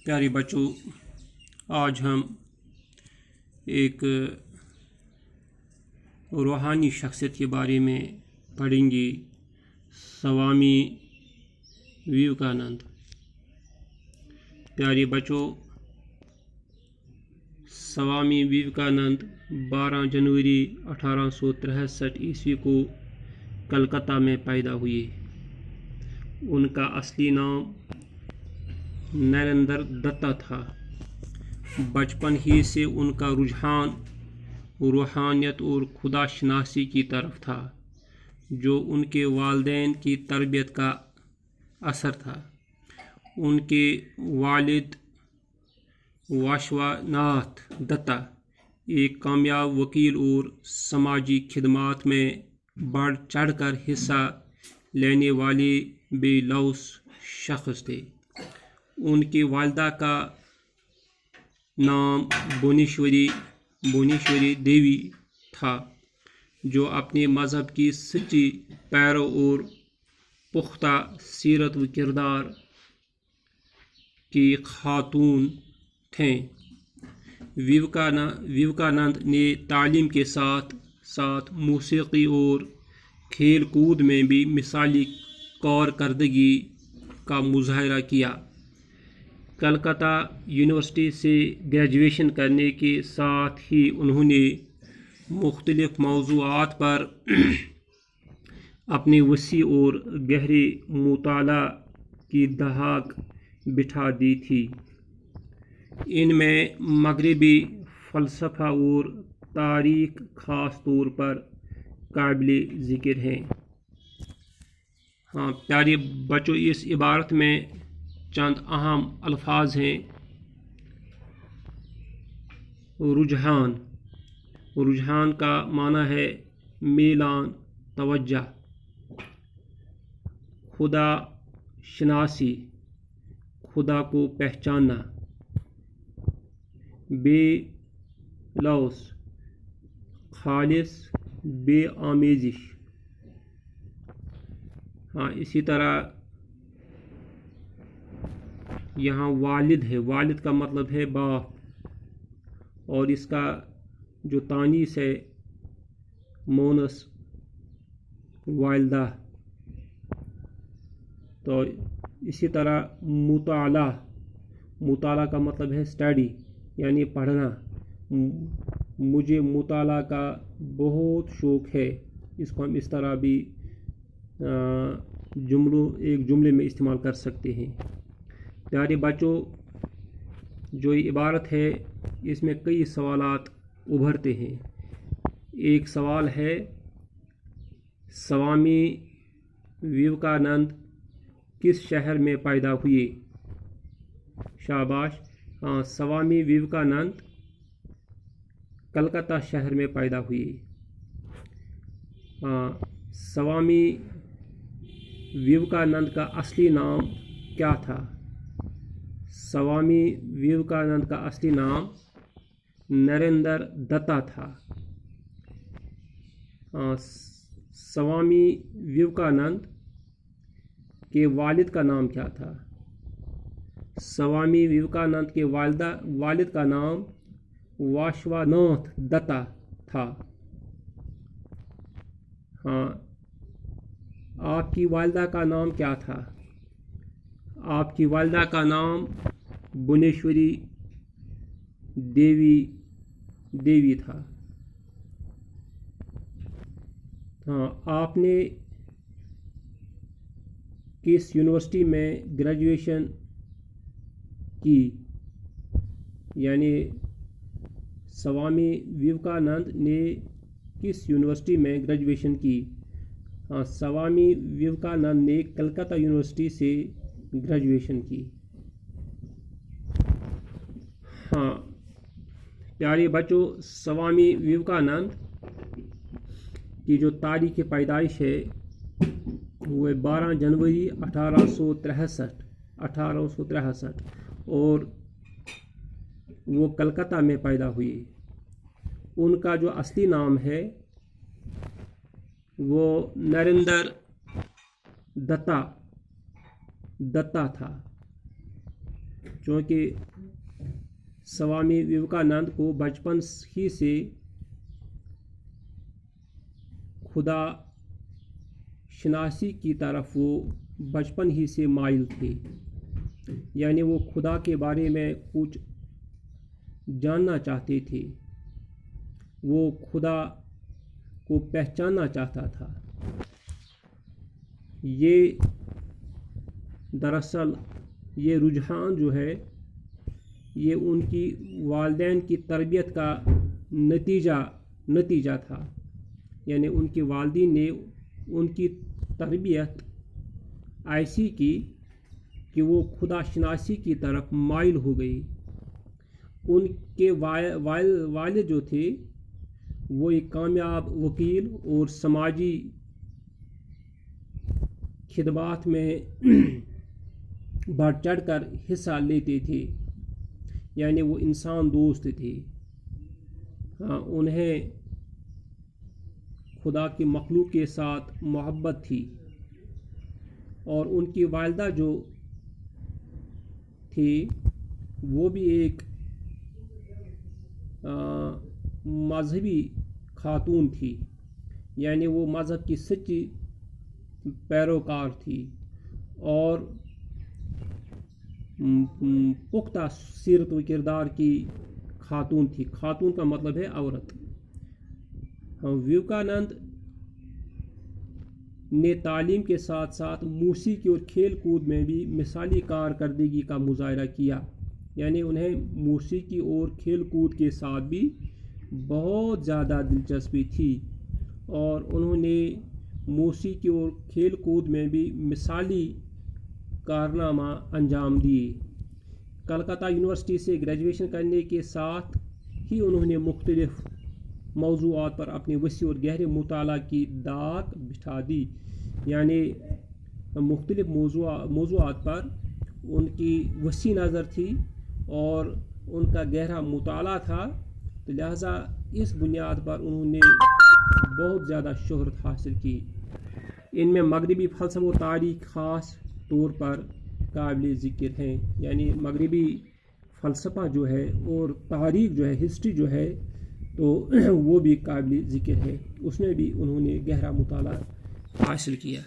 प्यारे बच्चों, आज हम एक रूहानी शख्सियत के बारे में पढ़ेंगे। स्वामी विवेकानंद। प्यारे बच्चों, स्वामी विवेकानंद 12 जनवरी 1863 ईस्वी को कलकत्ता में पैदा हुए। उनका असली नाम नरेंद्र दत्ता था। बचपन ही से उनका रुझान रूहानियत और खुदाशनासी की तरफ था, जो उनके वालिदैन की तरबियत का असर था। उनके वालिद वाशवानाथ दत्ता एक कामयाब वकील और समाजी खिदमात में बढ़ चढ़कर हिस्सा लेने वाले बेलौस शख्स थे। उनकी वालिदा का नाम भुवनेश्वरी देवी था, जो अपने मज़हब की सच्ची पैरो और पुख्ता सीरत व किरदार की खातून थे। विवेकानंद ने तालीम के साथ साथ मौसीकी और खेल कूद में भी मिसाली कारकर्दगी का मुजाहरा किया। कलकत्ता यूनिवर्सिटी से ग्रेजुएशन करने के साथ ही उन्होंने मुख्तलिफ मौज़ूआत पर अपने वसी और गहरे मुताला की दहाक बिठा दी थी। इनमें मगरबी फ़लसफ़ा और तारीख़ ख़ास तौर पर काबिल ज़िक्र हैं। हाँ प्यारे बच्चों, इस इबारत में चंद अहम अल्फाज हैं। रुझान का माना है मीलान, तवज्जा। खुदा शनासी, खुदा को पहचानना। बेलौस, खालिस, बेआमेजिश। हाँ, इसी तरह यहाँ वालिद है। वालिद का मतलब है बाप, और इसका जो तानीस है मोनस वालिदा। तो इसी तरह मुताला का मतलब है स्टडी, यानी पढ़ना। मुझे मुताला का बहुत शौक़ है। इसको हम इस तरह भी एक जुमले में इस्तेमाल कर सकते हैं। प्यारे बच्चों, जो ये इबारत है इसमें कई सवालात उभरते हैं। एक सवाल है, स्वामी विवेकानंद किस शहर में पैदा हुए? शाबाश। हाँ, स्वामी विवेकानंद कलकत्ता शहर में पैदा हुए। स्वामी विवेकानंद का असली नाम क्या था? स्वामी विवेकानंद का असली नाम नरेंद्र दत्ता था। स्वामी विवेकानंद के वालिद का नाम क्या था? स्वामी विवेकानंद के वालिद का नाम वाशवानाथ दत्ता था। हाँ, आपकी वालिदा का नाम क्या था? आपकी वालिदा का नाम भुवनेश्वरी देवी था। हाँ, आपने किस यूनिवर्सिटी में ग्रेजुएशन की? यानी स्वामी विवेकानंद ने किस यूनिवर्सिटी में ग्रेजुएशन की? हाँ, स्वामी विवेकानंद ने कलकत्ता यूनिवर्सिटी से ग्रेजुएशन की। हाँ प्यारे बच्चों, स्वामी विवेकानंद की जो तारीख़ पैदाइश है वो 12 जनवरी 1863 और वो कलकत्ता में पैदा हुई। उनका जो असली नाम है वो नरेंद्र दत्ता था। چونکہ سوامی وویکانند کو بچپن ہی سے خدا شناسی کی طرف وہ بچپن ہی سے مائل تھے، یعنی وہ خدا کے بارے میں کچھ جاننا چاہتے تھے، وہ خدا کو پہچاننا چاہتا تھا۔ یہ دراصل یہ رجحان جو ہے یہ ان کی والدین کی تربیت کا نتیجہ تھا، یعنی ان کے والدین نے ان کی تربیت ایسی کی کہ وہ خدا شناسی کی طرف مائل ہو گئی۔ ان کے والد جو تھے وہ ایک کامیاب وکیل اور سماجی خدمات میں بڑھ چڑھ کر حصہ لیتے تھے، یعنی وہ انسان دوست تھے۔ انہیں خدا کی مخلوق کے ساتھ محبت تھی، اور ان کی والدہ جو تھی وہ بھی ایک مذہبی خاتون تھی، یعنی وہ مذہب کی سچی پیروکار تھی اور پختہ سیرت و کردار کی خاتون تھی۔ خاتون کا مطلب ہے عورت۔ وویکانند نے تعلیم کے ساتھ ساتھ موسیقی اور کھیل کود میں بھی مثالی کارکردگی کا مظاہرہ کیا، یعنی انہیں موسیقی اور کھیل کود کے ساتھ بھی بہت زیادہ دلچسپی تھی، اور انہوں نے موسیقی اور کھیل کود میں بھی مثالی کارنامہ انجام دیے۔ کلکتہ یونیورسٹی سے گریجویشن کرنے کے ساتھ ہی انہوں نے مختلف موضوعات پر اپنے وسیع اور گہرے مطالعہ کی دھات بٹھا دی، یعنی مختلف موضوعات پر ان کی وسیع نظر تھی اور ان کا گہرا مطالعہ تھا، تو لہٰذا اس بنیاد پر انہوں نے بہت زیادہ شہرت حاصل کی۔ ان میں مغربی فلسفہ و تاریخ خاص طور پر قابل ذکر ہیں، یعنی مغربی فلسفہ جو ہے اور تاریخ جو ہے، ہسٹری جو ہے، تو وہ بھی قابل ذکر ہے، اس میں بھی انہوں نے گہرا مطالعہ حاصل کیا۔